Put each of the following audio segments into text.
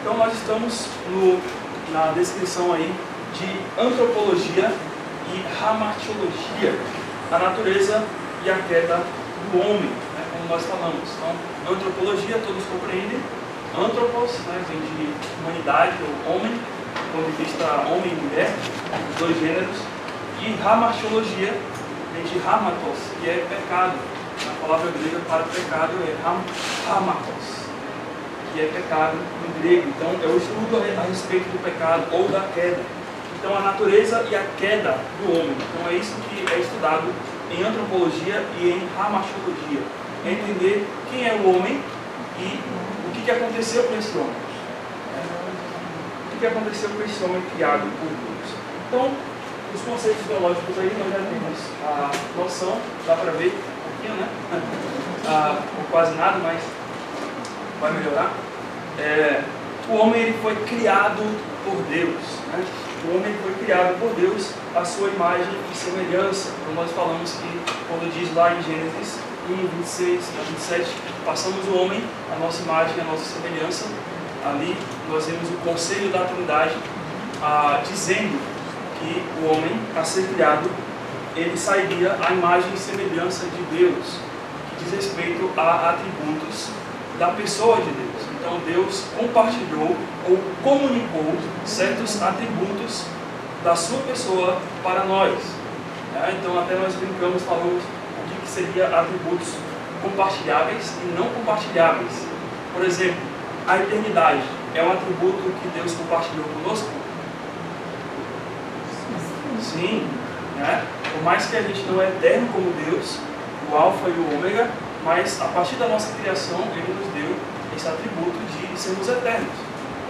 Então nós estamos na descrição aí de antropologia e hamartiologia, a natureza e a queda do homem, né, como nós falamos. Então, antropologia todos compreendem, antropos, né, vem de humanidade ou homem, do ponto de vista homem e mulher, os dois gêneros, e hamartiologia vem de hamatos, que é pecado. A palavra grega para pecado é hamatos, que é pecado em grego. Então, é o estudo a respeito do pecado ou da queda. Então, a natureza e a queda do homem. Então, é isso que é estudado em antropologia e em hamartiologia. É entender quem é o homem e o que aconteceu com esse homem. O que aconteceu com esse homem criado por Deus. Então, os conceitos teológicos aí nós já temos a noção, dá para ver um pouquinho, né? Quase nada, mas vai melhorar. O homem ele foi criado por Deus, né? O homem foi criado por Deus à sua imagem e semelhança. Então nós falamos que, quando diz lá em Gênesis 1, 26 a 27, passamos o homem, a nossa imagem, a nossa semelhança. Ali nós vemos o conselho da Trindade dizendo que o homem, a ser criado, ele sairia à imagem e semelhança de Deus, que diz respeito a atributos da pessoa de Deus. Então Deus compartilhou ou comunicou certos atributos da sua pessoa para nós. Então até nós brincamos, falamos o que seria atributos compartilháveis e não compartilháveis. Por exemplo, a eternidade é um atributo que Deus compartilhou conosco? Sim, né? Por mais que a gente não é eterno como Deus, o alfa e o ômega, mas a partir da nossa criação Ele nos deu esse atributo de sermos eternos.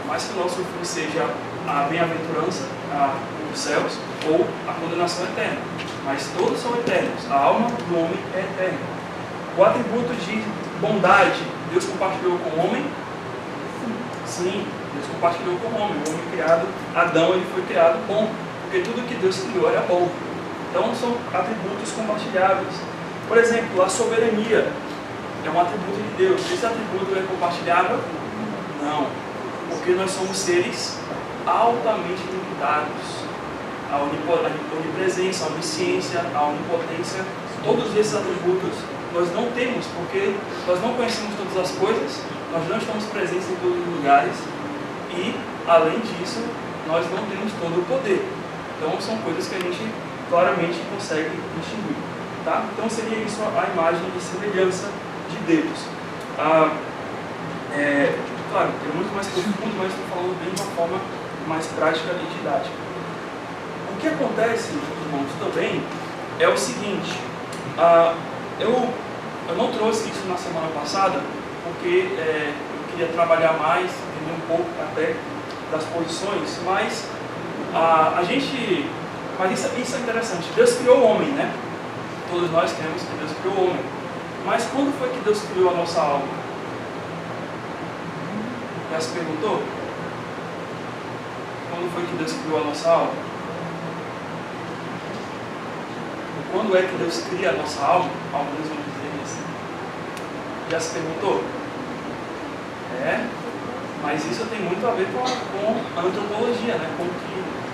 Por mais que o nosso fim seja a bem-aventurança nos céus ou a condenação eterna, mas todos são eternos. A alma do homem é eterna. O atributo de bondade, Deus compartilhou com o homem? Sim, Deus compartilhou com o homem. O homem criado, Adão, ele foi criado bom, porque tudo que Deus criou era bom. Então são atributos compartilháveis. Por exemplo, a soberania é um atributo de Deus. Esse atributo é compartilhável? Não, porque nós somos seres altamente limitados. A onipresença, a onisciência, a onipotência, todos esses atributos nós não temos, porque nós não conhecemos todas as coisas, nós não estamos presentes em todos os lugares e, além disso, nós não temos todo o poder. Então são coisas que a gente claramente consegue distinguir. Tá? Então seria isso a imagem e semelhança de Deus. Claro, é muito mais profundo, mas estou falando bem de uma forma mais prática e didática. O que acontece, irmãos, também é o seguinte, eu não trouxe isso na semana passada, porque eu queria trabalhar mais, entender um pouco até das posições, mas isso é interessante. Deus criou o homem, né? Todos nós queremos que Deus criou o homem. Mas quando foi que Deus criou a nossa alma? Já se perguntou? Quando foi que Deus criou a nossa alma? Quando é que Deus cria a nossa alma? Alma, Deus vamos dizer assim. Já se perguntou? Mas isso tem muito a ver com a antropologia, né? Com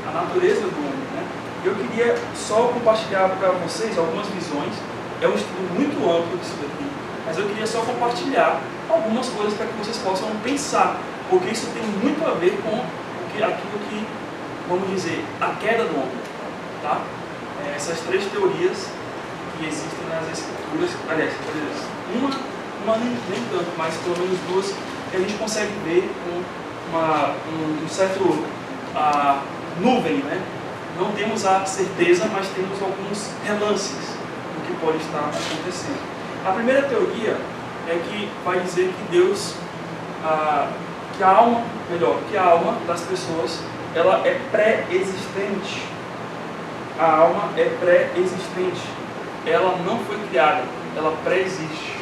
a natureza do homem, né? Eu queria só compartilhar para vocês algumas visões. É um estudo muito amplo disso daqui, mas eu queria só compartilhar algumas coisas para que vocês possam pensar, porque isso tem muito a ver com aquilo que, vamos dizer, a queda do homem, tá? Essas três teorias que existem nas escrituras, aliás, uma nem tanto, mas pelo menos duas, que a gente consegue ver com um certo nuvem, né? Não temos a certeza, mas temos alguns relances do que pode estar acontecendo. A primeira teoria é que vai dizer que Deus, que a alma das pessoas, ela é pré-existente. A alma é pré-existente. Ela não foi criada, ela pré-existe.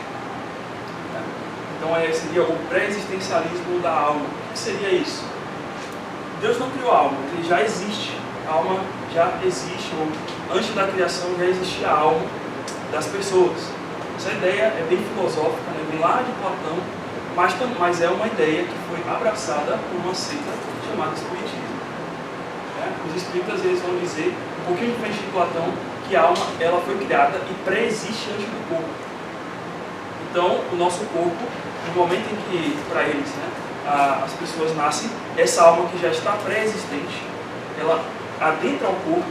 Então seria o pré-existencialismo da alma. O que seria isso? Deus não criou a alma, ele já existe. A alma já existe, ou antes da criação já existia a alma das pessoas. Essa ideia é bem filosófica, né? Vem lá de Platão, mas é uma ideia que foi abraçada por uma seita chamada Espiritismo. Os espíritas eles vão dizer, um pouquinho diferente de Platão, que a alma ela foi criada e pré-existe antes do corpo. Então, o nosso corpo, no momento em que, para eles, as pessoas nascem, essa alma que já está pré-existente, ela adentra ao corpo,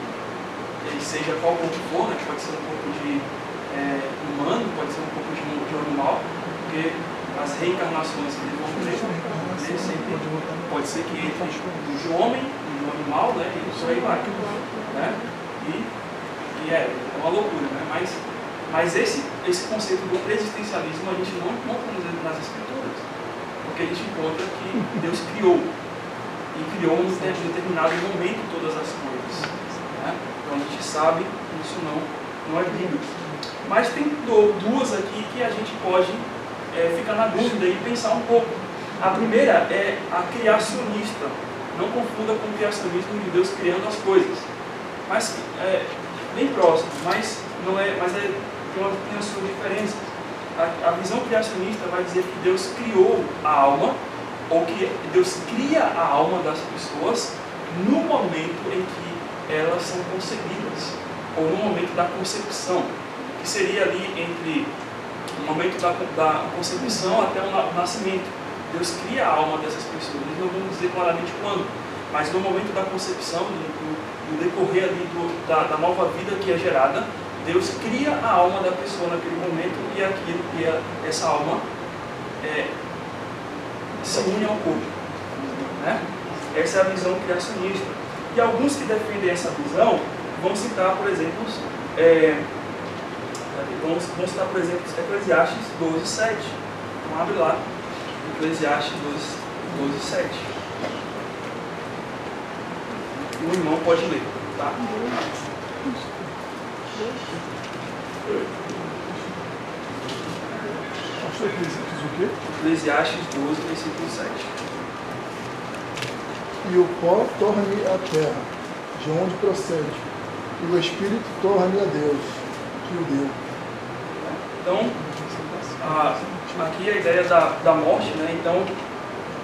seja qual corpo for, pode ser um corpo de humano, pode ser um corpo de um animal, porque as reencarnações que eles vão ter, sempre pode ser que entre de um homem, de um animal, e por aí vai. E é uma loucura, mas esse conceito do existencialismo a gente não encontra nas escrituras, porque a gente encontra que Deus criou, e criou em um determinado momento todas as coisas. Então a gente sabe que isso não é bíblico. Mas tem duas aqui que a gente pode ficar na dúvida e pensar um pouco. A primeira é a criacionista. Não confunda com o criacionismo de Deus criando as coisas. Mas bem próximo, mas tem as suas diferenças. A visão criacionista vai dizer que Deus criou a alma, ou que Deus cria a alma das pessoas no momento em que elas são concebidas, ou no momento da concepção, que seria ali entre o momento da concepção até o nascimento. Deus cria a alma dessas pessoas, não vamos dizer claramente quando, mas no momento da concepção, no decorrer ali da nova vida que é gerada, Deus cria a alma da pessoa naquele momento e essa alma se une ao corpo. Essa é a visão criacionista. E alguns que defendem essa visão vão citar, por exemplo, Eclesiastes 12:7. Então abre lá, Eclesiastes 12:7. O irmão pode ler, tá? Eclesiastes 12, versículo 7. E o pó torna-lhe a terra, de onde procede, e o Espírito torna-lhe a Deus, que o deu. Então, aqui a ideia da morte, então,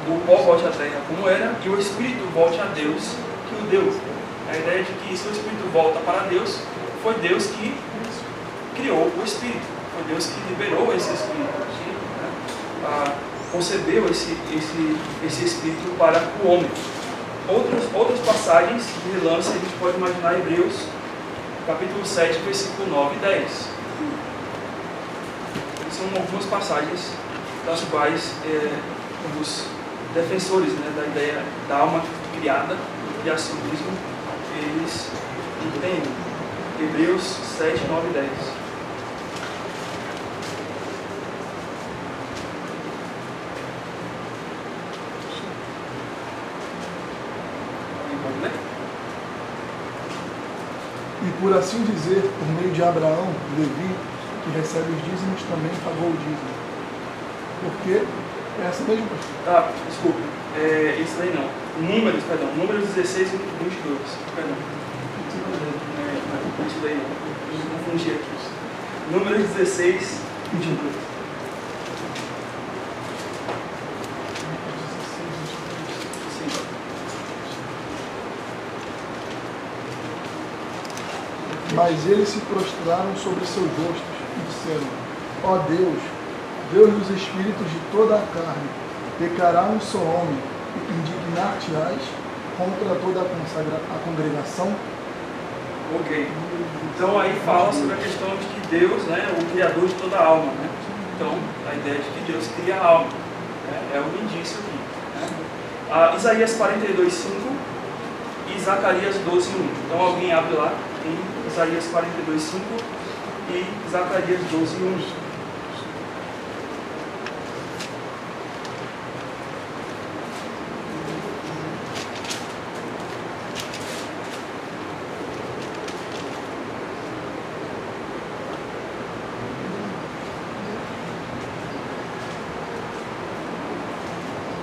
o pó volte à terra como era, e o Espírito volte a Deus, que o deu. A ideia de que se o Espírito volta para Deus, foi Deus que criou o Espírito, foi Deus que liberou esse Espírito, concebeu esse Espírito para o homem. Outras passagens de relance a gente pode imaginar Hebreus, capítulo 7, versículo 9 e 10. São algumas passagens das quais os defensores da ideia da alma criada, do criacionismo, eles entendem. Hebreus 7, 9 e 10. E por assim dizer, por meio de Abraão, Levi, que recebe os dízimos, também pagou o dízimo. Porque é essa mesma coisa. Desculpe, isso daí não. Números 16 e 22. Perdão. Isso daí não. Eu confundi aqui. Números 16 e 22. Mas eles se prostraram sobre seus rostos e disseram: ó Deus, Deus dos espíritos de toda a carne, pecará um só homem e indignar-te-ás contra toda a congregação? Ok. Então aí fala sobre a questão de que Deus, o criador de toda a alma. Então, a ideia de que Deus cria a alma. É um indício aqui. Isaías 42:5 e Zacarias 12:1. Então alguém abre lá em Isaías 42:5 e Zacarias 12:1.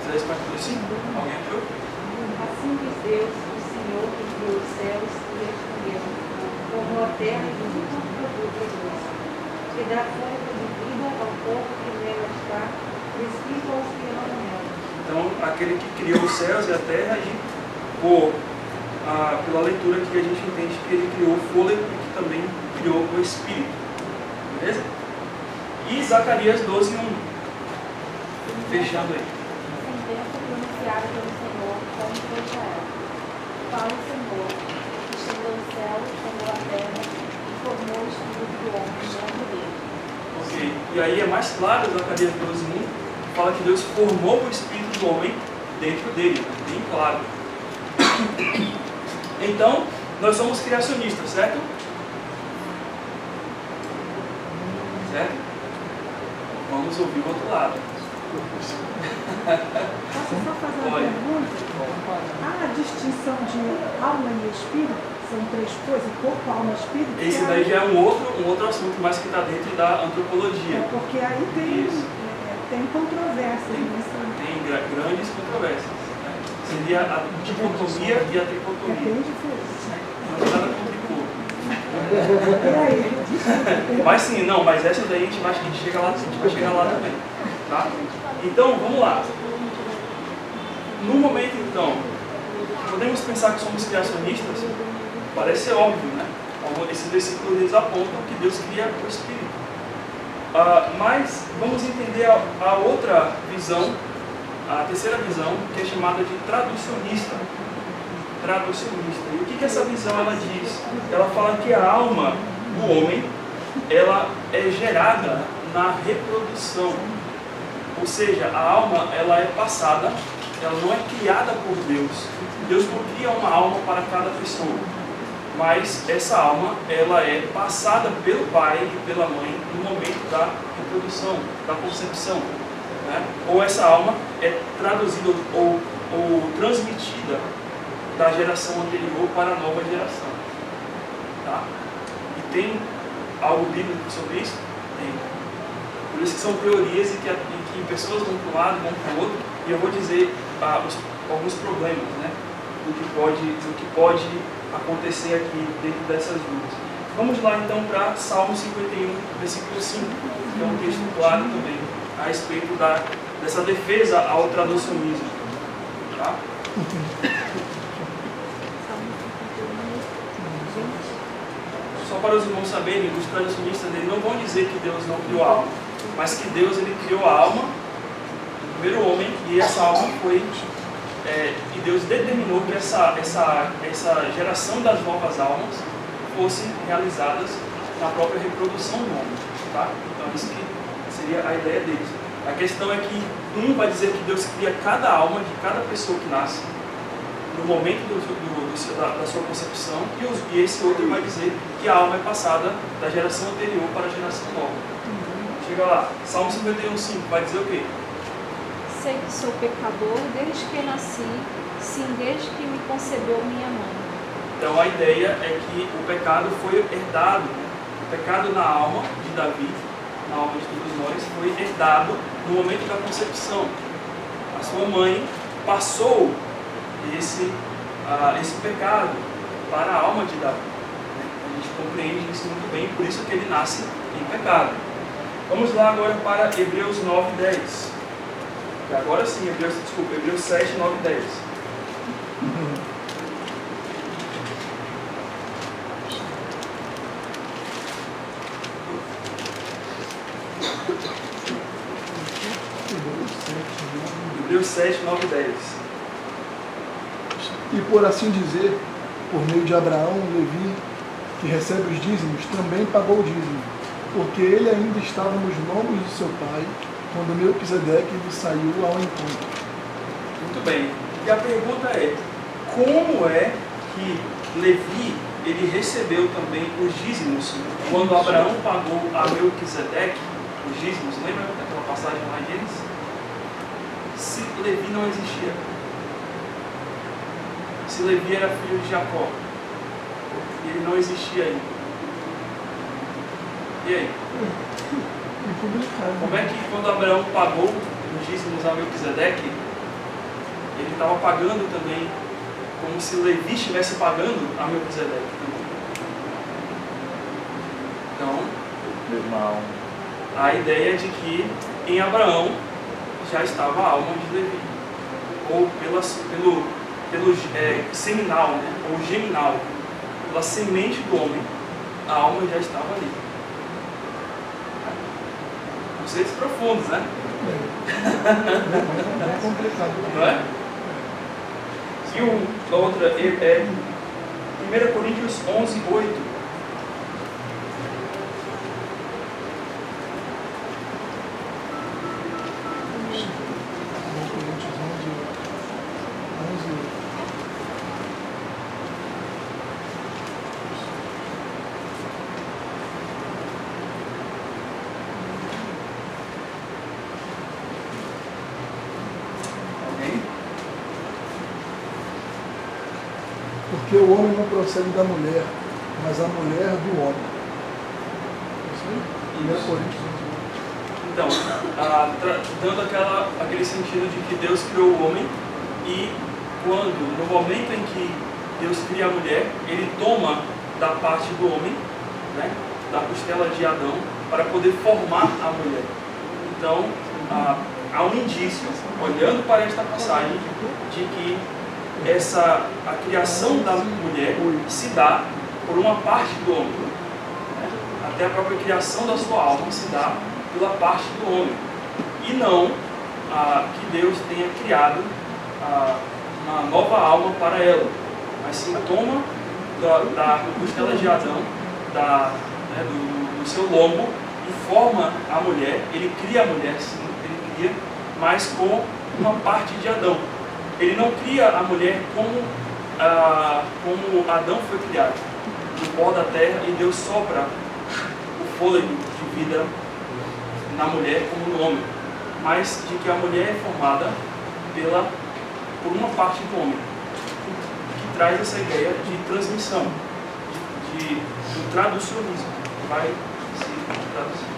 Isaías 42:5. Alguém achou? Assim diz Deus, o Senhor que criou os céus e respondeu, formou a terra e tudo o produto é doce, que dá fôlego de vida ao povo que nela está, e Respirou os que não nela. Então, aquele que criou os céus e a terra e pela leitura que a gente entende que ele criou o fôlego e que também criou o Espírito. Beleza? E Zacarias 12:1. Fechando aí. Sentença pronunciada pelo Senhor como foi Israel. Fala o Senhor, que estendeu o céu, formou a terra e formou o espírito do homem dentro dele. Ok. E aí é mais claro, Zacarias 12:1, que fala que Deus formou o espírito do homem dentro dele. Bem claro. Então, nós somos criacionistas, certo? Certo? Vamos ouvir o outro lado. Posso só fazer uma Pode. pergunta? Há a distinção de alma e espírito? São três coisas, corpo, alma e espírito? Esse daí já é um outro assunto, mas que está dentro da antropologia. Porque aí tem, Isso. tem controvérsia Tem, nisso. tem grandes controvérsias. Né? Seria a dicotomia e a É tricotomia. bem diferente. Não tem nada com tricô. E aí, desculpa. Mas sim, não, mas essa daí a gente vai chegar lá, também. Tá? Então, vamos lá. No momento, então, podemos pensar que somos criacionistas? Parece ser óbvio, né? Esses versículos eles apontam que Deus cria o Espírito. Mas vamos entender a outra visão, a terceira visão, que é chamada de traducionista. E o que essa visão ela diz? Ela fala que a alma do homem ela é gerada na reprodução. Ou seja, a alma ela é passada, ela não é criada por Deus. Deus não cria uma alma para cada pessoa. Mas essa alma ela é passada pelo pai e pela mãe no momento da reprodução, da concepção. Né? Ou essa alma é traduzida ou transmitida da geração anterior para a nova geração. Tá? E tem algo bíblico sobre isso? Tem. Por isso que são teorias e que pessoas vão para um lado, vão para o outro, e eu vou dizer alguns problemas, né? do que pode acontecer aqui dentro dessas dúvidas. Vamos lá então para Salmo 51, versículo 5, que é um texto claro também a respeito dessa defesa ao traducionismo. Tá? Só para os irmãos saberem, os traducionistas eles não vão dizer que Deus não criou a alma, mas que Deus ele criou a alma, o primeiro homem, e essa alma foi, e Deus determinou que essa geração das novas almas fossem realizadas na própria reprodução do homem. Tá? Então isso que seria a ideia deles. A questão é que um vai dizer que Deus cria cada alma de cada pessoa que nasce, no momento da sua concepção, e esse outro vai dizer que a alma é passada da geração anterior para a geração nova. Chega lá, Salmo 51:5 vai dizer o quê? Sei que sou pecador desde que nasci, sim, desde que me concebeu minha mãe. Então a ideia é que o pecado foi herdado, o pecado na alma de Davi, na alma de todos nós, foi herdado no momento da concepção. A sua mãe passou esse pecado para a alma de Davi. A gente compreende isso muito bem, por isso que ele nasce em pecado. Vamos lá agora para Hebreus 9:10. Agora sim, Hebreus 7, 9 e 10. Hebreus 7, 9 e 10. E por assim dizer, por meio de Abraão, Levi, que recebe os dízimos, também pagou o dízimo, porque ele ainda estava nos lombos de seu pai, quando Melquisedeque lhe saiu ao encontro. Muito bem. E a pergunta é, como é que Levi ele recebeu também os dízimos quando Abraão pagou a Melquisedeque os dízimos? Lembra daquela passagem lá em Gênesis? Se Levi não existia, se Levi era filho de Jacó, ele não existia ainda. E aí? Como é que quando Abraão pagou os dízimos a Melquisedeque, ele estava pagando também como se Levi estivesse pagando a Melquisedeque também? Então, a ideia é de que em Abraão já estava a alma de Levi, ou pelo seminal, né? Ou geminal, pela semente do homem, a alma já estava ali. Conceitos profundos, né? É complicado. Não é? E a outra é 1 Coríntios 11, 8. Porque o homem não procede da mulher, mas a mulher do homem. Isso aí? 1 Coríntios 11. Então, dando aquele sentido de que Deus criou o homem e no momento em que Deus cria a mulher, ele toma da parte do homem, né, da costela de Adão, para poder formar a mulher. Então, há um indício, olhando para esta passagem, de que a criação da mulher se dá por uma parte do homem, né? Até a própria criação da sua alma se dá pela parte do homem, e não que Deus tenha criado uma nova alma para ela, mas sim toma da costela de Adão, do seu lombo, e forma a mulher. Ele cria a mulher, sim, ele cria, mas com uma parte de Adão. Ele não cria a mulher como Adão foi criado, do pó da terra, e Deus sopra o fôlego de vida na mulher como no homem, mas de que a mulher é formada por uma parte do homem, que traz essa ideia de transmissão, do traducionismo, que vai se traduzir.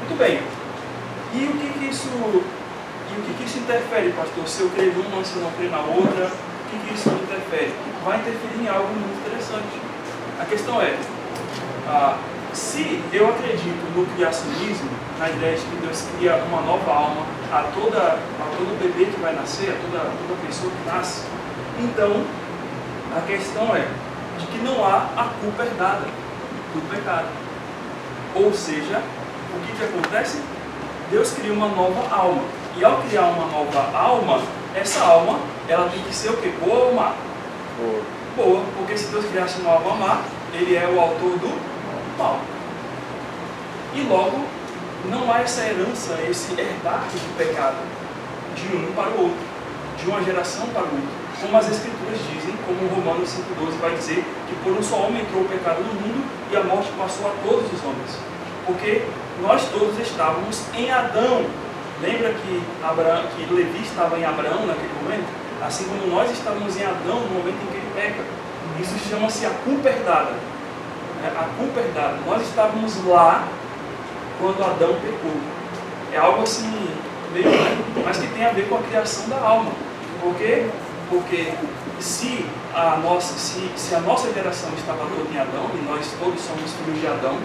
Muito bem. E o que isso interfere, pastor? Se eu creio numa, se eu não creio na outra, o que isso interfere? Vai interferir em algo muito interessante. A questão é, se eu acredito no criacionismo, na ideia de que Deus cria uma nova alma a todo bebê que vai nascer, a toda pessoa que nasce, então a questão é de que não há a culpa herdada do pecado. Ou seja, o que acontece? Deus cria uma nova alma. E ao criar uma nova alma, essa alma, ela tem que ser o quê? Boa ou má? Boa, porque se Deus criasse uma alma má, ele é o autor do mal. E logo, não há essa herança, esse herdar do pecado de um para o outro, de uma geração para o outro. Como as Escrituras dizem, como Romanos 5,12 vai dizer, que por um só homem entrou o pecado no mundo e a morte passou a todos os homens. Porque nós todos estávamos em Adão. Lembra que Levi estava em Abraão naquele momento? Assim como nós estávamos em Adão no momento em que ele peca. Isso chama-se a culpa herdada. A culpa herdada. Nós estávamos lá quando Adão pecou. É algo assim, meio, mas que tem a ver com a criação da alma. Por quê? Porque se a nossa geração estava toda em Adão, e nós todos somos filhos de Adão,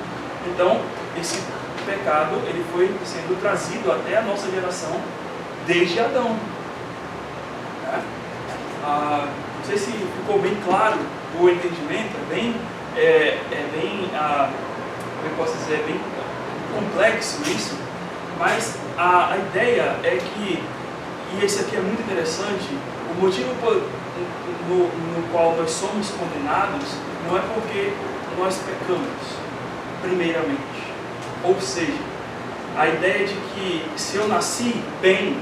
então esse pecado ele foi sendo trazido até a nossa geração desde Adão. Não sei se ficou bem claro o entendimento, como eu posso dizer, é bem complexo isso, mas a ideia é que, e esse aqui é muito interessante, o motivo no qual nós somos condenados não é porque nós pecamos, primeiramente. Ou seja, a ideia de que se eu nasci bem,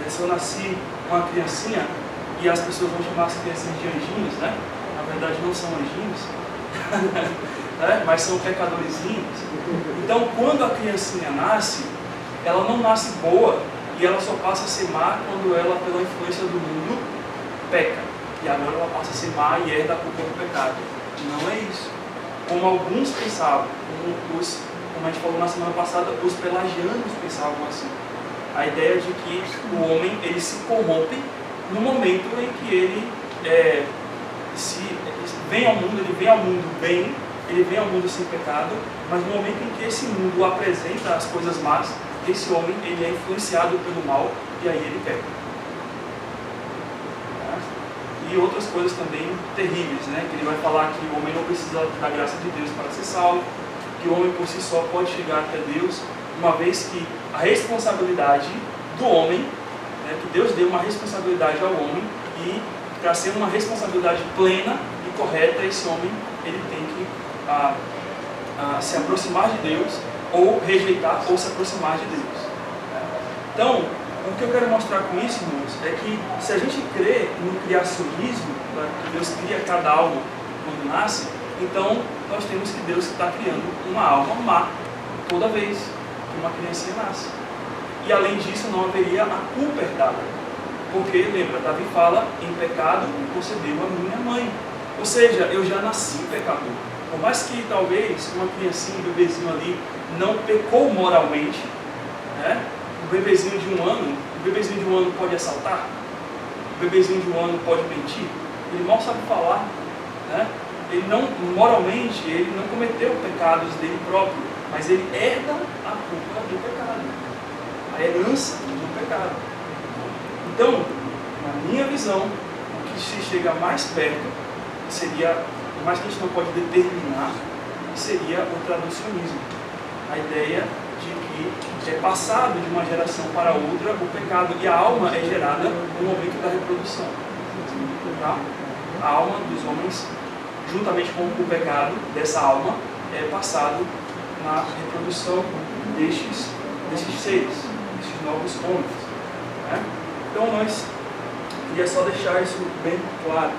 né, se eu nasci uma criancinha, e as pessoas vão chamar as criancinhas de anjinhos, né? Na verdade não são anjinhos, né? Mas são pecadorzinhos. Então quando a criancinha nasce, ela não nasce boa, e ela só passa a ser má quando ela, pela influência do mundo, peca. E agora ela passa a ser má e herda a culpa do pecado. Não é isso. Como alguns pensavam, como a gente falou na semana passada, os pelagianos pensavam assim. A ideia de que o homem ele se corrompe no momento em que ele vem ao mundo, ele vem ao mundo bem, ele vem ao mundo sem pecado, mas no momento em que esse mundo apresenta as coisas más, esse homem ele é influenciado pelo mal e aí ele peca. E outras coisas também terríveis, né? Que ele vai falar que o homem não precisa da graça de Deus para ser salvo, que o homem por si só pode chegar até Deus, uma vez que a responsabilidade do homem, né, que Deus deu uma responsabilidade ao homem, e para ser uma responsabilidade plena e correta, esse homem ele tem que se aproximar de Deus, ou rejeitar ou se aproximar de Deus. Então, o que eu quero mostrar com isso, irmãos, é que se a gente crê no criacionismo, né, que Deus cria cada alma quando nasce, então nós temos que Deus está criando uma alma má toda vez que uma criancinha nasce. E além disso, não haveria a culpa herdada. Porque, lembra, Davi fala, em pecado concebeu a minha mãe. Ou seja, eu já nasci pecador. Por mais que talvez uma criancinha, um bebezinho ali, não pecou moralmente, né? O bebezinho de um ano pode assaltar? O bebezinho de um ano pode mentir? Ele mal sabe falar, né? Ele não, moralmente, ele não cometeu pecados dele próprio, mas ele herda a culpa do pecado, a herança do pecado. Então, na minha visão, o que se chega mais perto seria, por mais que a gente não pode determinar, seria o traducionismo. A ideia de que é passado de uma geração para outra o pecado, e a alma é gerada no momento da reprodução. Tá? A alma dos homens, juntamente com o pecado dessa alma, é passado na reprodução destes seres, destes novos homens. Né? Então nós queria só deixar isso bem claro.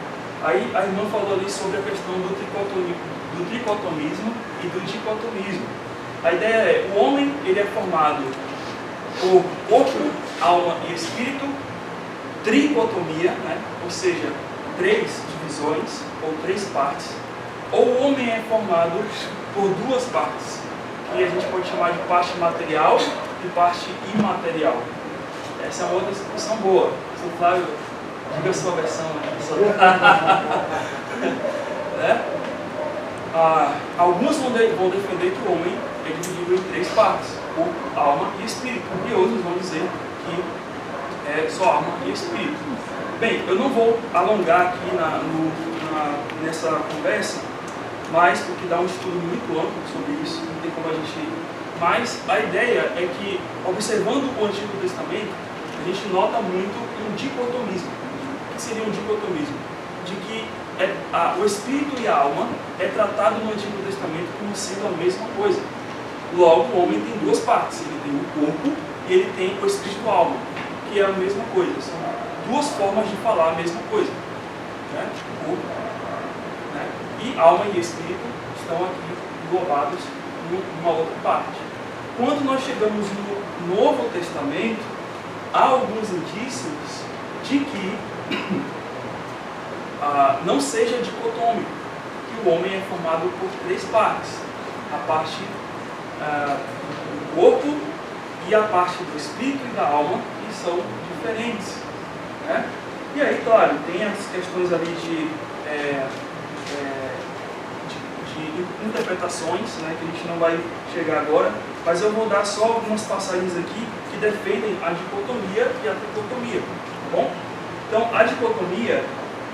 Aí a irmã falou ali sobre a questão do tricotomismo e do dicotomismo. A ideia é, o homem ele é formado por corpo, alma e espírito, tricotomia, né? Ou seja, 3 divisões ou 3 partes. Ou o homem é formado por 2 partes, que a gente pode chamar de parte material e parte imaterial. Essa é uma outra discussão boa. São Flávio, diga a sua versão. Né? Alguns vão defender que o homem é dividido em 3 partes, corpo, alma e espírito. E outros vão dizer que é só alma e espírito. Bem, eu não vou alongar aqui nessa conversa, mas porque dá um estudo muito amplo sobre isso, não tem como a gente... Mas a ideia é que, observando o Antigo Testamento, a gente nota muito um dicotomismo. O que seria um dicotomismo? De que o espírito e a alma é tratado no Antigo Testamento como sendo a mesma coisa. Logo, o homem tem 2 partes. Ele tem o corpo e ele tem o espírito-alma, que é a mesma coisa. São 2 formas de falar a mesma coisa. Né? Corpo, né? E alma e espírito estão aqui englobados numa outra parte. Quando nós chegamos no Novo Testamento, há alguns indícios de que não seja dicotômico, que o homem é formado por 3 partes. A parte do corpo e a parte do espírito e da alma, que são diferentes. Né? E aí, claro, tem as questões ali de interpretações, né, que a gente não vai chegar agora, mas eu vou dar só algumas passagens aqui que defendem a dicotomia e a tricotomia, tá bom? Então, a dicotomia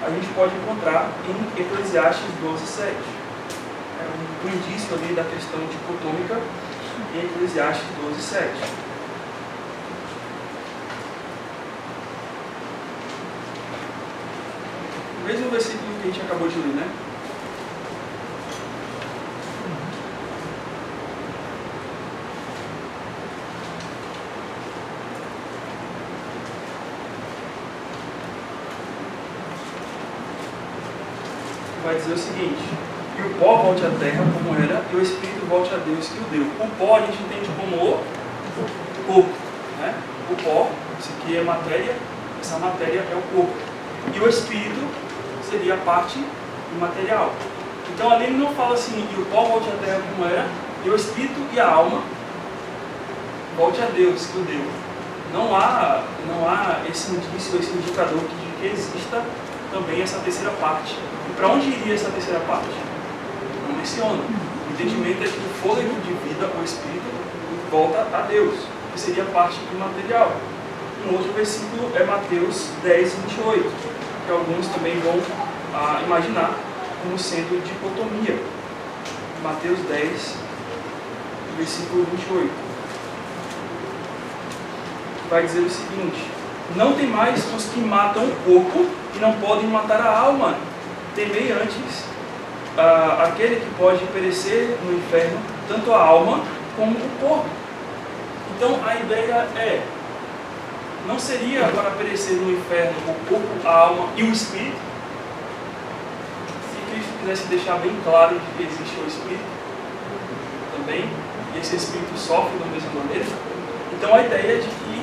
a gente pode encontrar em Eclesiastes 12:7. É um indício ali da questão dicotômica em Eclesiastes 12:7. O mesmo versículo que a gente acabou de ler, né? Vai dizer o seguinte: que o pó volte à terra como era e o espírito volte a Deus que o deu. O pó a gente entende como o corpo, né? O pó, isso aqui é matéria, essa matéria é o corpo. E o espírito seria a parte imaterial. Então ali ele não fala assim, e o pó volte à terra como era, e o espírito e a alma volte a Deus que o deu. Não há esse indício, esse indicador de que exista também essa terceira parte. E para onde iria essa terceira parte? Não menciona. O entendimento é que o fôlego de vida, o espírito, volta a Deus, que seria a parte imaterial. Um outro versículo é Mateus 10, 28, que alguns também vão imaginar como sendo dicotomia. Mateus 10, versículo 28. Vai dizer o seguinte: não tem mais os que matam o corpo e não podem matar a alma. Temei antes aquele que pode perecer no inferno, tanto a alma como o corpo. Então a ideia é, não seria para perecer no inferno o corpo, a alma e o espírito? Se Cristo quisesse deixar bem claro de que existe o espírito também, e esse espírito sofre da mesma maneira. Então a ideia é de que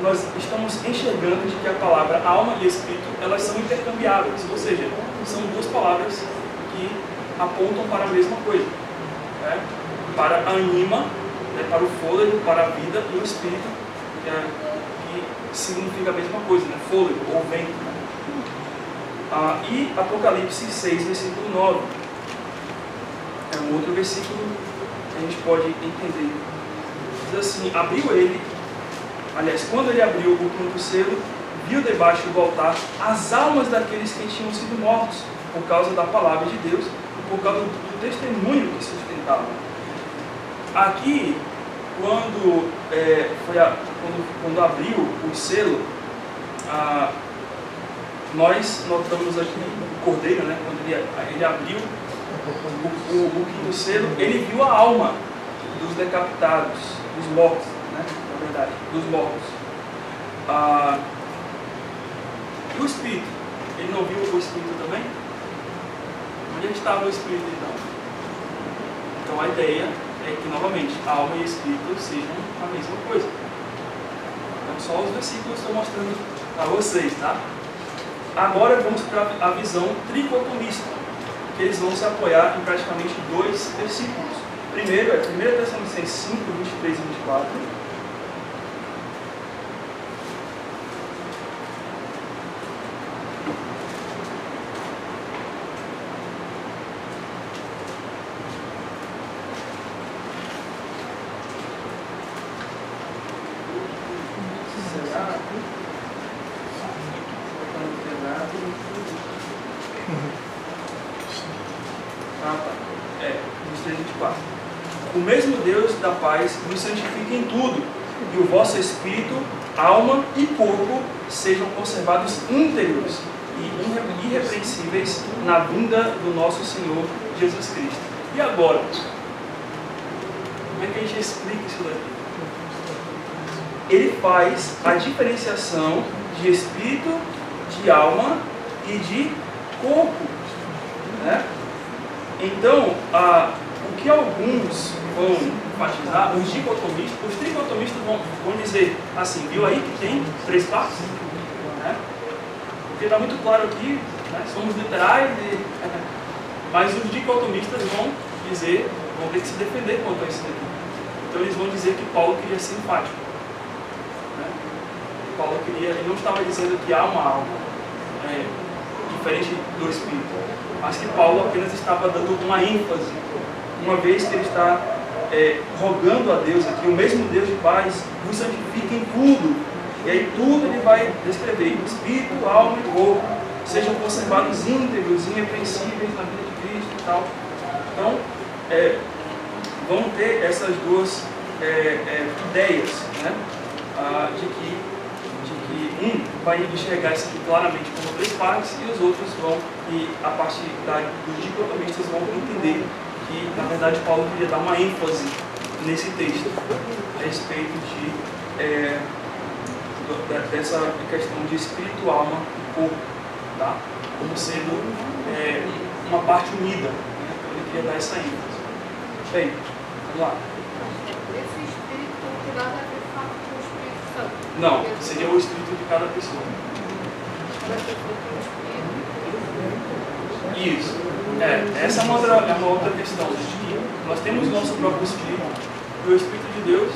nós estamos enxergando de que a palavra alma e espírito, elas são intercambiáveis, ou seja, são duas palavras que apontam para a mesma coisa, né? Para a anima, né? Para o fôlego, para a vida, e o espírito, que significa a mesma coisa, né? Fôlego ou vento, né? E Apocalipse 6, versículo 9 é um outro versículo que a gente pode entender. Diz assim: abriu ele, aliás, quando ele abriu o quinto selo, viu debaixo do altar as almas daqueles que tinham sido mortos por causa da palavra de Deus e por causa do testemunho que sustentavam. Aqui, quando abriu o selo, nós notamos aqui o cordeiro, né? Quando ele abriu o quinto selo, ele viu a alma dos decapitados, dos mortos, né? Na verdade, dos mortos. E o Espírito? Ele não viu o Espírito também? Onde estava o Espírito então? Então a ideia é que, novamente, alma e Espírito sejam a mesma coisa. Então só os versículos estou mostrando a vocês, tá? Agora vamos para a visão tricotomista, que eles vão se apoiar em praticamente dois versículos. Primeiro é 1 Tessalonicenses 5, 23 e 24. O mesmo Deus da paz nos santifique em tudo, e o vosso espírito, alma e corpo sejam conservados íntegros e irrepreensíveis na vinda do nosso Senhor Jesus Cristo. E agora? Como é que a gente explica isso daqui? Ele faz a diferenciação de espírito, de alma e de corpo, né? Então, o que alguns vão enfatizar, os tricotomistas vão dizer assim: viu aí que tem três partes? Né? Porque está muito claro aqui, né? Somos literais, mas os dicotomistas vão dizer, vão ter que se defender quanto a isso daqui. Então eles vão dizer que Paulo queria ser enfático. Né? Paulo ele não estava dizendo que há uma alma diferente do Espírito, mas que Paulo apenas estava dando uma ênfase, uma vez que ele está rogando a Deus aqui, o mesmo Deus de paz vos santifique em tudo. E aí tudo ele vai descrever: espírito, alma e corpo sejam conservados íntegros, irrepreensíveis na vida de Cristo e tal. Então, vão ter essas duas ideias, né? De que um vai enxergar isso aqui claramente como três partes, e os outros vão, e a partir dos dicotomistas vão entender que, na verdade, Paulo queria dar uma ênfase nesse texto a respeito dessa questão de espírito, alma e corpo, tá? Como sendo uma parte unida, né? Então ele queria dar essa ênfase. Bem, vamos lá. Esse espírito não tem nada a ver com o Espírito Santo. Não, seria o espírito de cada pessoa. Isso. Essa é uma outra questão. Nós temos nosso próprio espírito e o Espírito de Deus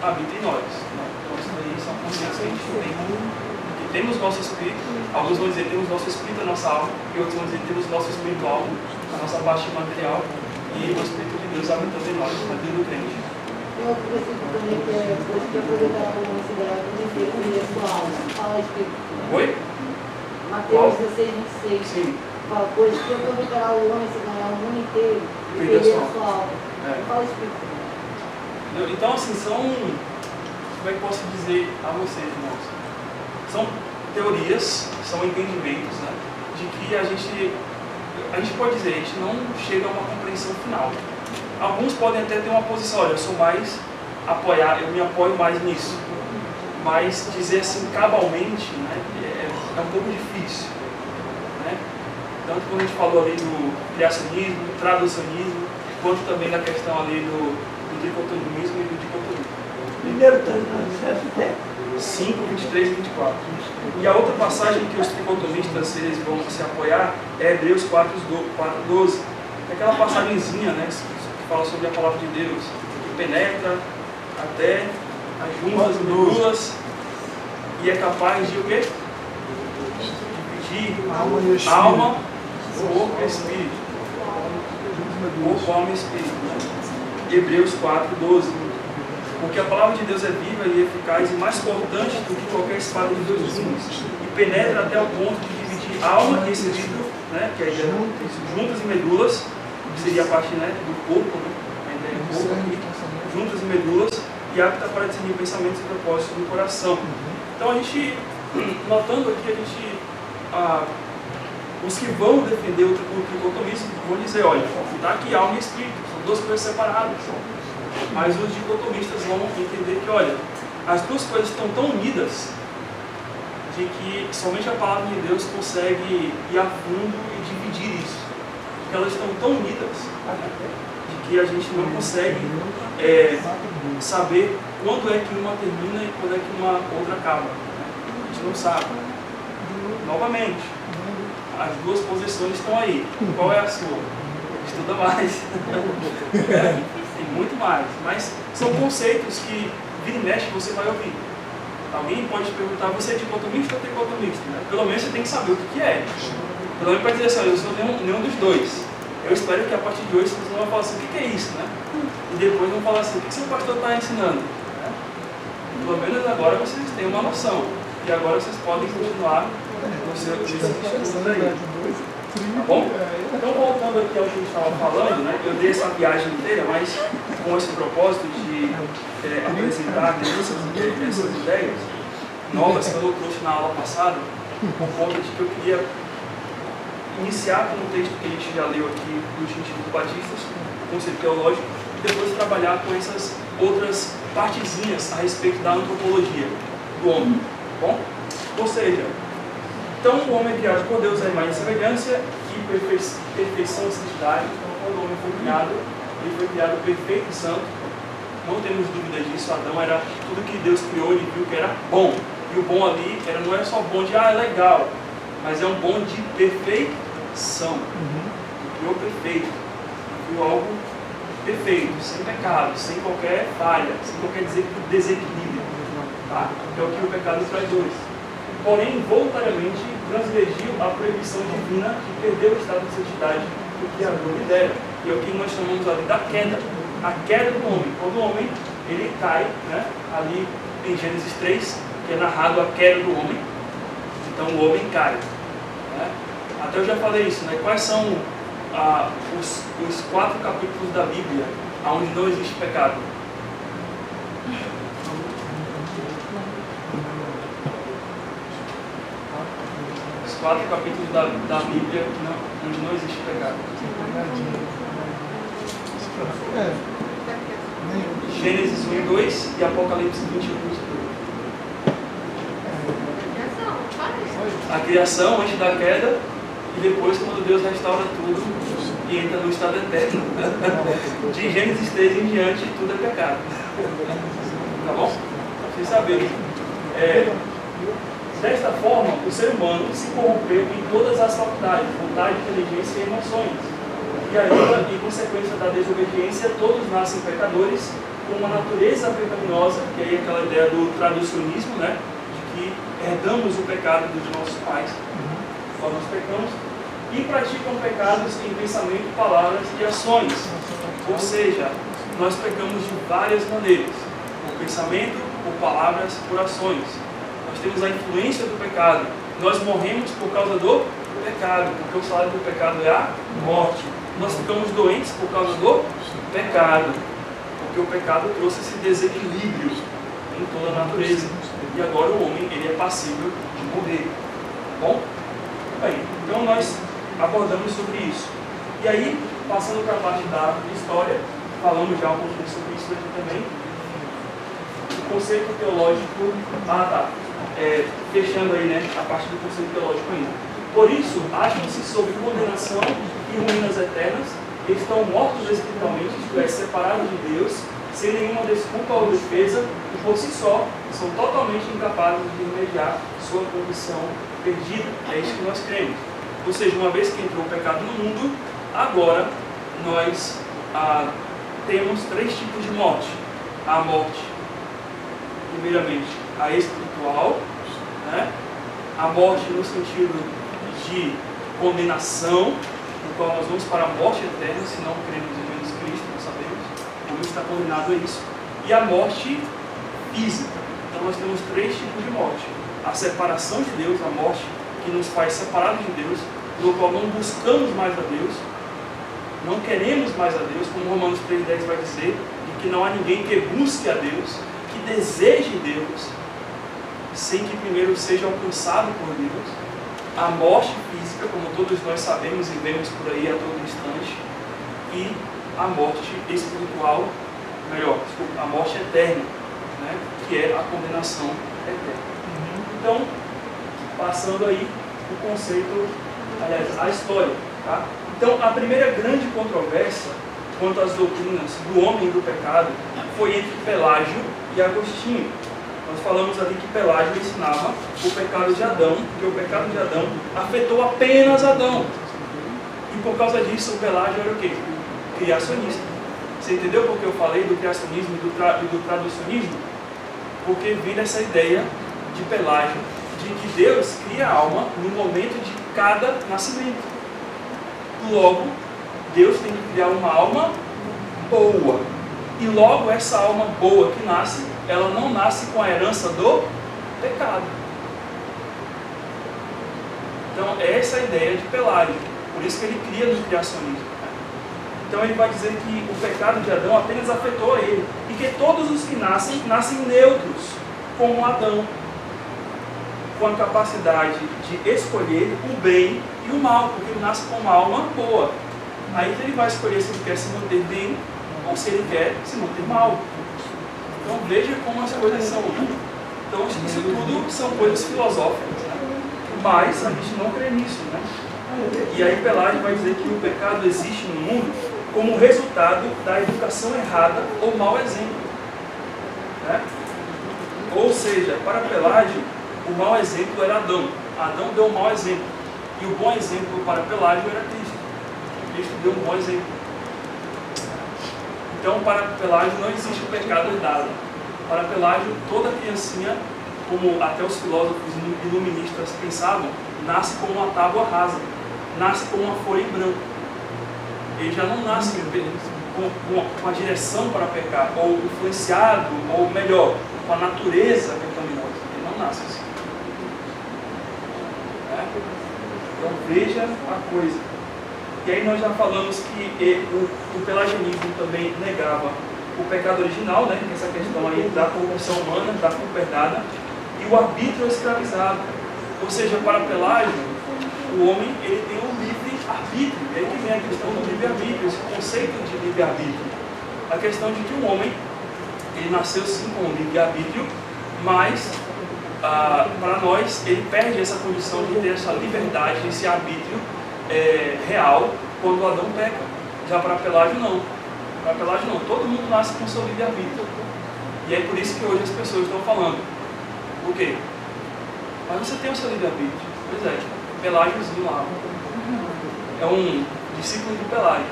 habita em nós. Né? Então, isso daí são conceitos que a gente tem. E temos nosso espírito, alguns vão dizer temos nosso espírito, a nossa alma, e outros vão dizer temos nosso espiritual, a nossa parte material, e o Espírito de Deus habitando em nós, na vida do crente. Tem outro versículo também que é depois que aproveitar a mocidade e a sua alma. Fala Espírito. Oi? Mateus 16, 26. Sim. Fala, pois que aproveitará o homem se ganhar o mundo inteiro e perder a sua alma. Fala Espírito. Então, assim, são, como é que posso dizer a vocês, irmãos? São teorias, são entendimentos, né, de que a gente pode dizer, a gente não chega a uma compreensão final. Alguns podem até ter uma posição, olha, eu sou mais apoiar, eu me apoio mais nisso. Mas dizer assim, cabalmente, né, é um pouco difícil. Né? Tanto quando a gente falou ali do criacionismo, do traducionismo, quanto também na questão ali do dicotomismo e do dicotomismo. 5, 23 e 24. E a outra passagem que os tricotomistas eles vão se apoiar é Hebreus 4, 12. É aquela passagenzinha, né, que fala sobre a palavra de Deus, que penetra até as juntas e medulas e é capaz de o quê? Dividir alma, corpo e espírito. Corpo, alma e espírito. Né? Hebreus 4, 12. Porque a palavra de Deus é viva e eficaz e mais cortante do que qualquer espada de dois gumes e penetra até o ponto de dividir alma e espírito, né, que é juntas e medulas, que seria a parte, né, do corpo, né, a ideia do corpo aqui, juntas e medulas, e apta para discernir pensamentos e propósitos do coração. Então a gente, notando aqui, os que vão defender o tricotomismo vão dizer, olha, está aqui alma e espírito, são duas coisas separadas. Mas os dicotomistas vão entender que, olha, as duas coisas estão tão unidas de que somente a palavra de Deus consegue ir a fundo e dividir isso. Porque elas estão tão unidas, né, de que a gente não consegue saber quando é que uma termina e quando é que uma outra acaba. Né? A gente não sabe. Novamente, as duas posições estão aí. Qual é a sua? Estuda mais. Tem muito mais. Mas são conceitos que, vira e mexe, você vai ouvir. Alguém pode te perguntar, você é dicotomista ou tricotomista? Né? Pelo menos você tem que saber o que é. Pelo menos para dizer assim, eu sou nenhum dos dois. Eu espero que a partir de hoje vocês não vão falar assim, o que é isso? Né? E depois vão falar assim, o que seu pastor está ensinando? Né? Pelo menos agora vocês têm uma noção. E agora vocês podem continuar nos seus estudos aí. Tá bom? Então, voltando aqui ao que a gente estava falando, né, eu dei essa viagem inteira, mas com esse propósito de apresentar essas ideias novas que eu trouxe na aula passada, por conta de que eu queria iniciar com o texto que a gente já leu aqui dos Institutos Batistas, conceito teológico, e depois trabalhar com essas outras partezinhas a respeito da antropologia do homem. Tá bom? Ou seja, então o homem é criado por Deus à imagem e semelhança e perfeição e santidade. Então, quando o homem foi criado, ele foi criado perfeito e santo. Não temos dúvida disso. Adão era tudo que Deus criou, ele viu que era bom. E o bom ali não é só bom de, é legal, mas é um bom de perfeição. Ele criou perfeito. Ele viu algo perfeito, sem pecado, sem qualquer falha, sem qualquer desequilíbrio. Tá? É o que o pecado traz hoje. Porém, voluntariamente transgrediu a proibição divina de perder o estado de santidade que o Criador lhe dera. E é o que nós chamamos ali da queda. A queda do homem. Quando o homem ele cai, né, ali em Gênesis 3, que é narrado a queda do homem, então o homem cai. Né? Até eu já falei isso, né? Quais são os 4 capítulos da Bíblia onde não existe pecado? Os 4 capítulos da Bíblia onde não existe pecado. Gênesis 1 e 2 e Apocalipse 21 e 22. A criação antes da queda e depois quando Deus restaura tudo e entra no estado eterno. De Gênesis 3 em diante, tudo é pecado. Tá bom? Pra vocês saberem. Desta forma, o ser humano se corrompeu em todas as faculdades, vontade, inteligência e emoções. E ainda, em consequência da desobediência, todos nascem pecadores, com uma natureza pecaminosa, que é aquela ideia do traducionismo, né? De que herdamos o pecado dos nossos pais, quando nós pecamos, e praticam pecados em pensamento, palavras e ações. Ou seja, nós pecamos de várias maneiras. Por pensamento, por palavras, por ações. Nós temos a influência do pecado. Nós morremos por causa do pecado, porque o salário do pecado é a morte. Nós ficamos doentes por causa do pecado, porque o pecado trouxe esse desequilíbrio em toda a natureza. E agora o homem, ele é passível de morrer. Tá bom? Bem, então nós abordamos sobre isso. E aí, passando para a parte da história, falamos já um pouquinho sobre isso aqui também. O conceito teológico, fechando aí, né, a parte do conceito teológico ainda. Por isso, acham-se sob condenação e ruínas eternas, estão mortos espiritualmente, isto é, separados de Deus, sem nenhuma desculpa ou defesa, e por si só, são totalmente incapazes de remediar sua condição perdida. É isso que nós cremos. Ou seja, uma vez que entrou o pecado no mundo, agora nós temos 3 tipos de morte. A morte, primeiramente, a espiritual, né? A morte no sentido de condenação, no qual nós vamos para a morte eterna, se não cremos em Jesus Cristo, nós sabemos, o mundo está condenado a isso. E a morte física. Então nós temos 3 tipos de morte. A separação de Deus, a morte que nos faz separados de Deus, no qual não buscamos mais a Deus, não queremos mais a Deus, como Romanos 3,10 vai dizer, de que não há ninguém que busque a Deus, que deseje Deus, sem que primeiro seja alcançado por Deus. A morte física, como todos nós sabemos e vemos por aí a todo instante, e a morte espiritual, a morte eterna, né, que é a condenação eterna. Então, passando aí o conceito, aliás, a história. Tá? Então, a primeira grande controvérsia quanto às doutrinas do homem e do pecado foi entre Pelágio e Agostinho. Nós falamos ali que Pelágio ensinava o pecado de Adão, que o pecado de Adão afetou apenas Adão. E por causa disso, o Pelágio era o quê? Criacionista. Você entendeu por que eu falei do criacionismo e do traducionismo? Porque vem dessa ideia de Pelágio de que Deus cria a alma no momento de cada nascimento. Logo, Deus tem que criar uma alma boa. E logo essa alma boa que nasce, ela não nasce com a herança do pecado. Então, essa é a ideia de Pelágio. Por isso que ele cria no criacionismo. Então, ele vai dizer que o pecado de Adão apenas afetou ele. E que todos os que nascem, nascem neutros, como Adão. Com a capacidade de escolher o bem e o mal, porque ele nasce com uma alma boa. Aí ele vai escolher se ele quer se manter bem ou se ele quer se manter mal. Então veja como as coisas são. Então isso tudo são coisas filosóficas, né? Mas a gente não crê nisso, né? E aí Pelágio vai dizer que o pecado existe no mundo como resultado da educação errada ou mau exemplo, né? Ou seja, para Pelágio, o mau exemplo era Adão. Adão deu um mau exemplo. E o bom exemplo para Pelágio era Cristo. Cristo deu um bom exemplo. Então, para Pelágio não existe o pecado herdado. Para Pelágio, toda criancinha, como até os filósofos iluministas pensavam, nasce com uma tábua rasa. Nasce com uma folha em branco. Ele já não nasce com a direção para pecar, ou influenciado, ou melhor, com a natureza pecaminosa. Ele não nasce assim. Então veja a coisa. E aí nós já falamos que o pelagianismo também negava o pecado original, né? Essa questão aí da corrupção humana, da culpa herdada, e o arbítrio escravizado. Ou seja, para Pelágio, o homem ele tem um livre-arbítrio. É aí que vem a questão do livre-arbítrio, esse conceito de livre-arbítrio. A questão de que o homem, ele nasceu sim com um livre-arbítrio, mas para nós, ele perde essa condição de ter essa liberdade, esse arbítrio real, quando Adão peca. Já para Pelágio não. Para Pelágio não. Todo mundo nasce com seu livre-arbítrio. E é por isso que hoje as pessoas estão falando. Por quê? Mas você tem o seu livre-arbítrio. Pois é, Pelágiozinho lá. É um discípulo de Pelágio.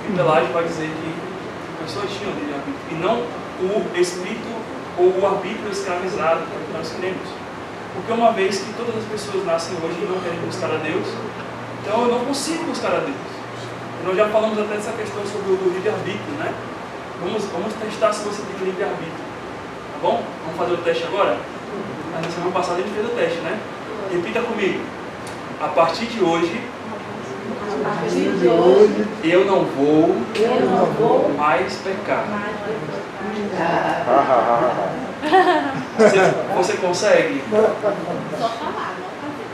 E Pelágio vai dizer que as pessoas tinham livre-arbítrio. E não o espírito ou o arbítrio escravizado, que é o que nós queremos. Porque uma vez que todas as pessoas nascem hoje e não querem buscar a Deus, então eu não consigo buscar a Deus. E nós já falamos até dessa questão sobre o livre-arbítrio, né? Vamos testar se você tem livre-arbítrio. Tá bom? Vamos fazer o teste agora? Na semana passada a gente fez o teste, né? Repita comigo. A partir de hoje, eu não vou mais pecar. Você consegue? Só falar,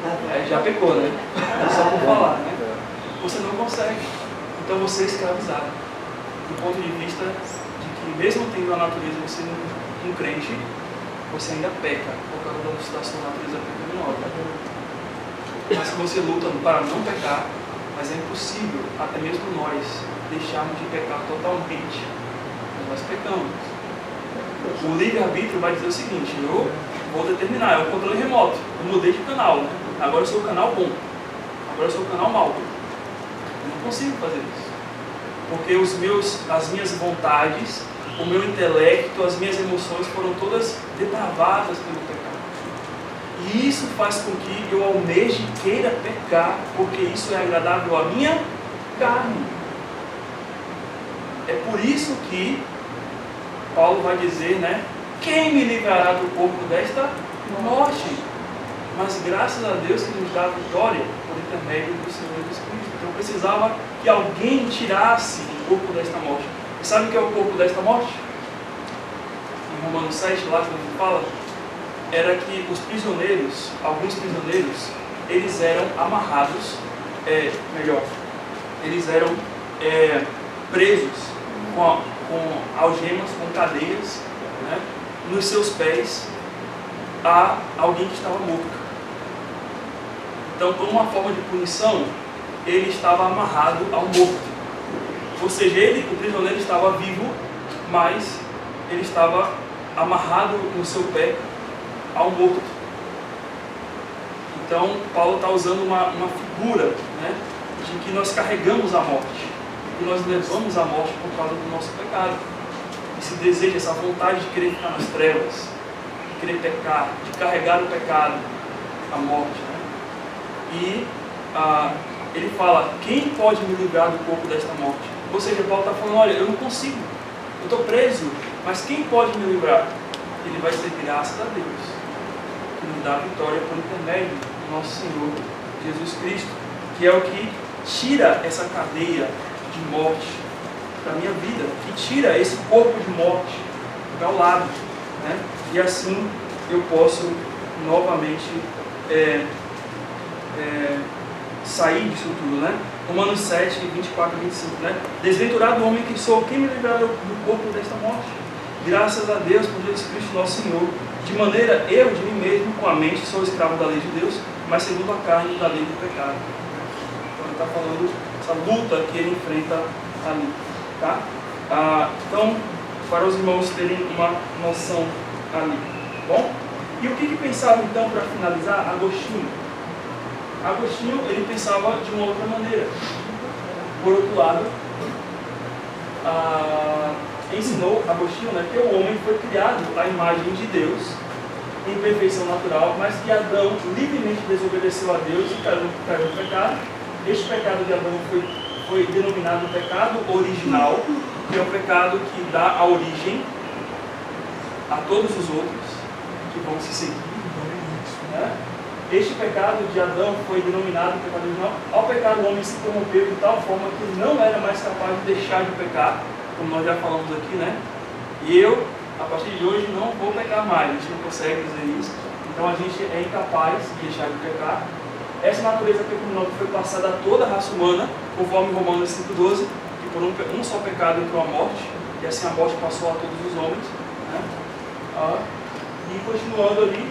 não fazer. Já pecou, né? É só por falar, né? Você não consegue. Então você é escravizado. Do ponto de vista de que, mesmo tendo a natureza de ser um crente, você ainda peca por causa da sua natureza pecaminosa. Mas se você luta para não pecar, mas é impossível, até mesmo nós, deixarmos de pecar totalmente. Nós pecamos. O livre-arbítrio vai dizer o seguinte: eu vou determinar, é o controle remoto. Eu mudei de canal, né? Agora eu sou o canal bom. Agora eu sou o canal mau. Eu não consigo fazer isso. Porque as minhas vontades, o meu intelecto, as minhas emoções foram todas depravadas pelo pecado. E isso faz com que eu almeje e queira pecar, porque isso é agradável à minha carne. É por isso que Paulo vai dizer, né? Quem me livrará do corpo desta morte? Mas graças a Deus que nos dá a vitória por intermédio do Senhor Jesus Cristo. Então precisava que alguém tirasse o corpo desta morte. E sabe o que é o corpo desta morte? Em Romanos 7, lá que ele fala, era que os prisioneiros, alguns prisioneiros, eles eram amarrados, eles eram presos com algemas, com cadeias, né, nos seus pés a alguém que estava morto. Então, por uma forma de punição, ele estava amarrado ao morto. Ou seja, o prisioneiro estava vivo, mas ele estava amarrado no seu pé ao morto. Então, Paulo está usando uma figura, né, de que nós carregamos a morte, que nós levamos a morte por causa do nosso pecado. Esse desejo, essa vontade de querer ficar nas trevas, de querer pecar, de carregar o pecado, a morte. Né? E ele fala: quem pode me livrar do corpo desta morte? Ou seja, Paulo está falando: olha, eu não consigo, eu estou preso, mas quem pode me livrar? Ele vai ser graças a Deus, que nos dá a vitória por intermédio do nosso Senhor Jesus Cristo, que é o que tira essa cadeia de morte da minha vida, que tira esse corpo de morte para o lado, né? E assim eu posso novamente sair disso tudo, né? Romanos 7, 24 e 25, né? Desventurado homem que sou, quem me livrará do corpo desta morte? Graças a Deus por Jesus Cristo nosso Senhor. De maneira, eu de mim mesmo, com a mente, sou escravo da lei de Deus, mas segundo a carne, da lei do pecado. Então ele está falando essa luta que ele enfrenta ali, tá? Então, para os irmãos terem uma noção ali, bom? E o que pensava então, para finalizar, Agostinho? Agostinho, ele pensava de uma outra maneira. Por outro lado, ensinou Agostinho, né, que o homem foi criado à imagem de Deus, em perfeição natural, mas que Adão livremente desobedeceu a Deus e caiu no pecado. Este pecado de Adão foi denominado pecado original, que é o pecado que dá a origem a todos os outros que vão se seguir. Né? Este pecado de Adão foi denominado pecado original. Ao pecar, o homem se corrompeu de tal forma que não era mais capaz de deixar de pecar, como nós já falamos aqui, né? E eu, a partir de hoje, não vou pecar mais. A gente não consegue dizer isso. Então a gente é incapaz de deixar de pecar. Essa natureza pecaminosa foi passada a toda a raça humana, conforme Romanos 5,12, que por um só pecado entrou a morte, e assim a morte passou a todos os homens. Né? E continuando ali,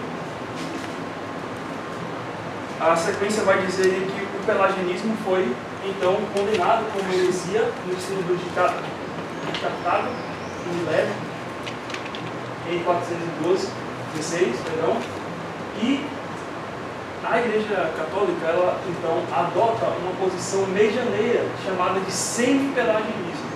a sequência vai dizer que o pelagianismo foi então condenado como heresia no ensino de Cartago, em Leve, em 416, perdão, e a Igreja Católica, ela então adota uma posição medianeira chamada de semi-pelagianismo.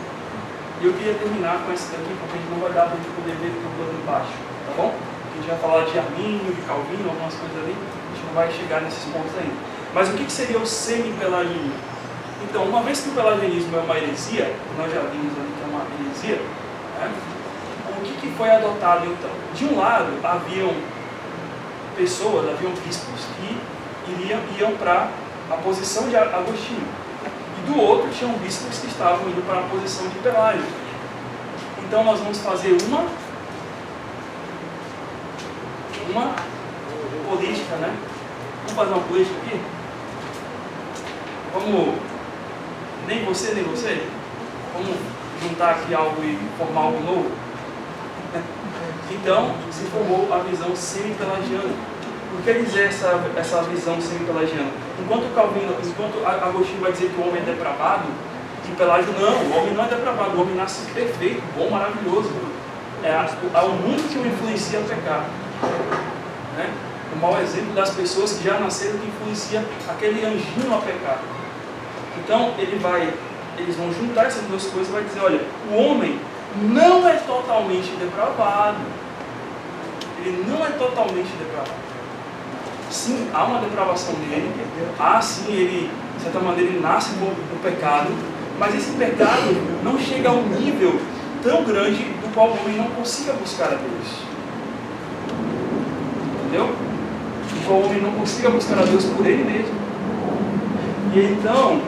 E eu queria terminar com essa daqui, porque a gente não vai dar para a gente poder ver o plano embaixo, tá bom? A gente vai falar de Armínio, de Calvino, algumas coisas ali, a gente não vai chegar nesses pontos ainda. Mas o que seria o semi-pelagianismo? Então, uma vez que o pelagianismo é uma heresia, nós já vimos ali que é uma heresia, Né? O que foi adotado então? De um lado, haviam pessoas, haviam bispos que iam para a posição de Agostinho. E do outro, tinham bispos que estavam indo para a posição de Pelágio. Então nós vamos fazer uma política, né? Vamos fazer uma política aqui? Vamos, nem você, nem você? Vamos juntar aqui algo e formar algo novo? Então, se formou a visão semi-pelagiana. O que quer dizer essa visão semi-pelagiana? Enquanto Agostinho vai dizer que o homem é depravado, de Pelágio não, o homem não é depravado, o homem nasce perfeito, bom, maravilhoso. É o mundo que o influencia a pecar. Né? O mau exemplo das pessoas que já nasceram que influencia aquele anjinho a pecar. Então eles vão juntar essas duas coisas e vai dizer, olha, o homem não é totalmente depravado. Ele não é totalmente depravado. Sim, há uma depravação nele, sim, ele, de certa maneira, ele nasce com o pecado, mas esse pecado não chega a um nível tão grande do qual o homem não consiga buscar a Deus. Entendeu? Do qual o homem não consiga buscar a Deus por ele mesmo. E então,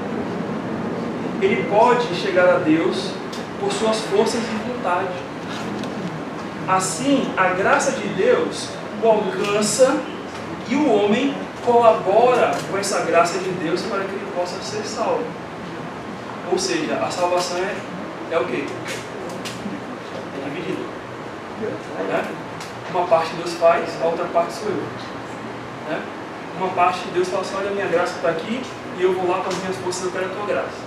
ele pode chegar a Deus por suas forças e vontade. Assim, a graça de Deus o alcança e o homem colabora com essa graça de Deus para que ele possa ser salvo. Ou seja, a salvação é o quê? É dividida. Né? Uma parte Deus faz, a outra parte sou eu. Né? Uma parte Deus fala assim, olha, a minha graça está aqui e eu vou lá com as minhas forças, eu quero a tua graça.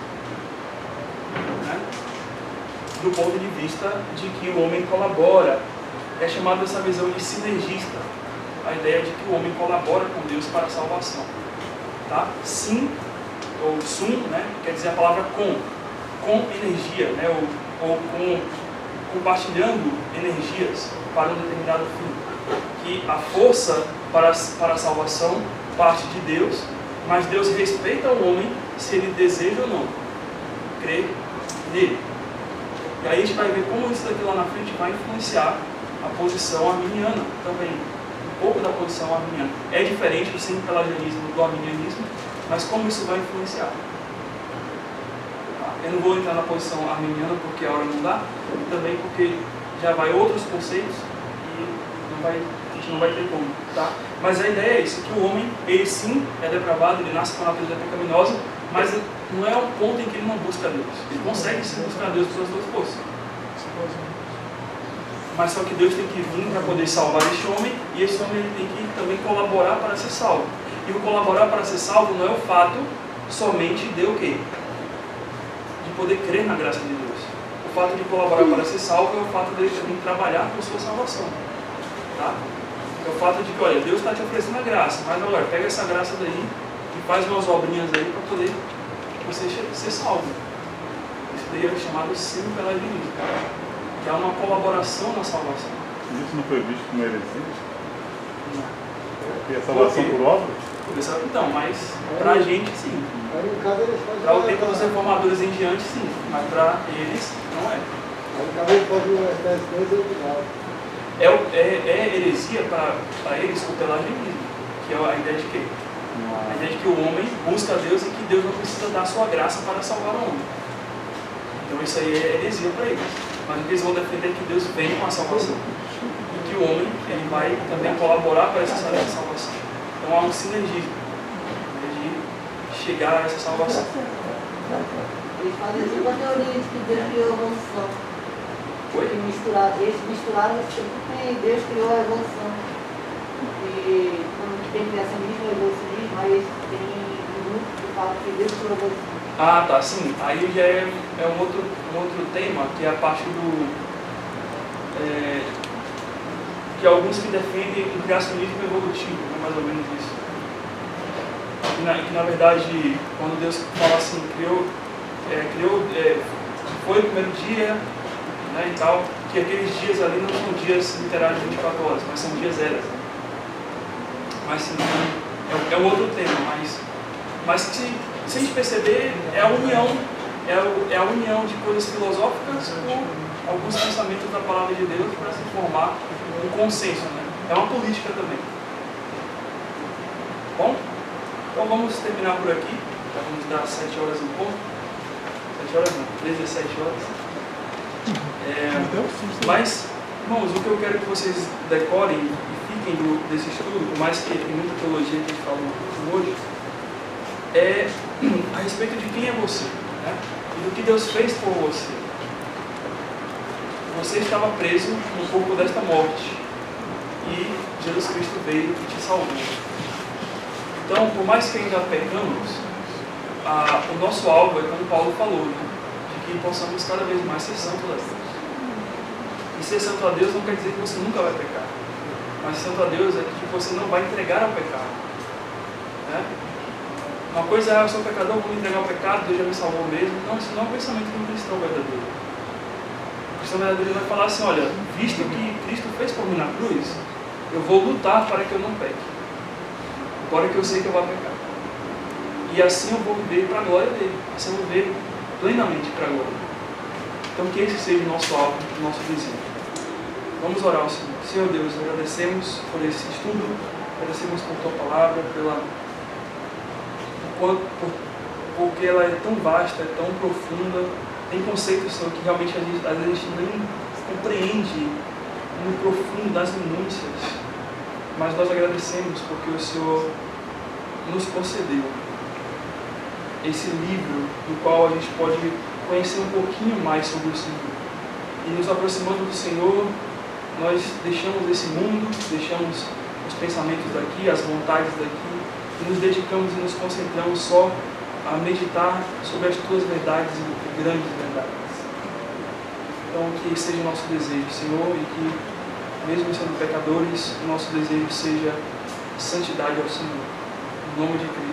Né? Do ponto de vista de que o homem colabora, é chamada essa visão de sinergista. A ideia de que o homem colabora com Deus para a salvação. Tá? Sim, ou sum, né? Quer dizer a palavra com energia, né? ou compartilhando energias para um determinado fim. Que a força para a salvação parte de Deus, mas Deus respeita o homem se ele deseja ou não crer nele. E aí a gente vai ver como isso daqui lá na frente vai influenciar a posição arminiana também. Um pouco da posição arminiana. É diferente do semi-pelagianismo do arminianismo, mas como isso vai influenciar? Eu não vou entrar na posição arminiana porque a hora não dá, e também porque já vai outros conceitos e a gente não vai ter como, tá? Mas a ideia é isso, que o homem, ele sim é depravado, ele nasce com a natureza pecaminosa, mas não é um ponto em que ele não busca Deus. Ele consegue sim buscar Deus por suas duas forças. Mas só que Deus tem que vir para poder salvar este homem, e este homem ele tem que também colaborar para ser salvo. E o colaborar para ser salvo não é o fato somente de o quê? De poder crer na graça de Deus. O fato de colaborar para ser salvo é o fato dele também trabalhar por sua salvação. Tá? É o fato de que, olha, Deus está te oferecendo a graça, mas agora pega essa graça daí e faz umas obrinhas aí para poder você ser salvo. Isso daí é chamado semi-pelagianismo, que é uma colaboração na salvação. Isso não foi visto como heresia? Não. E a salvação por obra? Então, mas pra gente sim. Para o tempo dos reformadores em diante sim, mas para eles não é. É heresia para eles o pelagianismo, que é a ideia de quê? A ideia de que o homem busca a Deus e que Deus não precisa dar sua graça para salvar o homem. Então isso aí é heresia para eles. Mas o que eles vão defender é que Deus vem com a salvação. E que o homem ele vai também colaborar para essa salvação. Então há um sinergismo de chegar a essa salvação. Eles fazem tipo a teoria de que Deus criou a evolução. Eles misturaram porque Deus criou a evolução. E quando tem criacionismo e evolucionismo, aí tem um grupo que fala que Deus criou a evolução. Ah, tá, sim. Aí já é um outro tema, que é a parte do... que alguns que defendem o criacionismo evolutivo, é mais ou menos isso. Que na verdade, quando Deus fala assim, foi o primeiro dia, né, e tal, que aqueles dias ali não são dias literais de 24 horas, mas são dias eras. Mas sim, é um outro tema, mas se a gente perceber, é a união de coisas filosóficas alguns pensamentos da palavra de Deus para se formar um consenso, né? É uma política também. Bom, então vamos terminar por aqui. Já vamos dar 7 horas em ponto. 7 horas não, 17 horas. Mas, irmãos, o que eu quero que vocês decorem e fiquem desse estudo, por mais que tem muita teologia que a gente fala hoje, é a respeito de quem é você, né? E do que Deus fez por você. Você estava preso no corpo desta morte e Jesus Cristo veio e te salvou. Então, por mais que ainda pecamos, o nosso alvo é, como Paulo falou, né? De que possamos cada vez mais ser santos a Deus. E ser santo a Deus não quer dizer que você nunca vai pecar, mas santo a Deus é que você não vai entregar ao pecado, né? Uma coisa é, eu sou pecador, vou me entregar ao pecado, Deus já me salvou mesmo. Não, isso não é o pensamento de um cristão verdadeiro. O cristão verdadeiro vai falar assim, olha, visto que Cristo fez por mim na cruz, eu vou lutar para que eu não peque, embora que eu sei que eu vou pecar. E assim eu vou viver para a glória dele, assim eu vou viver plenamente para a glória. Então que esse seja o nosso alvo, o nosso desejo. Vamos orar ao Senhor. Senhor Deus, agradecemos por esse estudo, agradecemos por tua palavra, porque ela é tão vasta, é tão profunda, tem conceitos, Senhor, que realmente às vezes a gente nem compreende no profundo das minúcias, mas nós agradecemos porque o Senhor nos concedeu esse livro do qual a gente pode conhecer um pouquinho mais sobre o Senhor. E nos aproximando do Senhor, nós deixamos esse mundo, deixamos os pensamentos daqui, as vontades daqui, e nos dedicamos e nos concentramos só a meditar sobre as tuas verdades e grandes verdades. Então, que esse seja o nosso desejo, Senhor, e que, mesmo sendo pecadores, o nosso desejo seja santidade ao Senhor. Em nome de Cristo.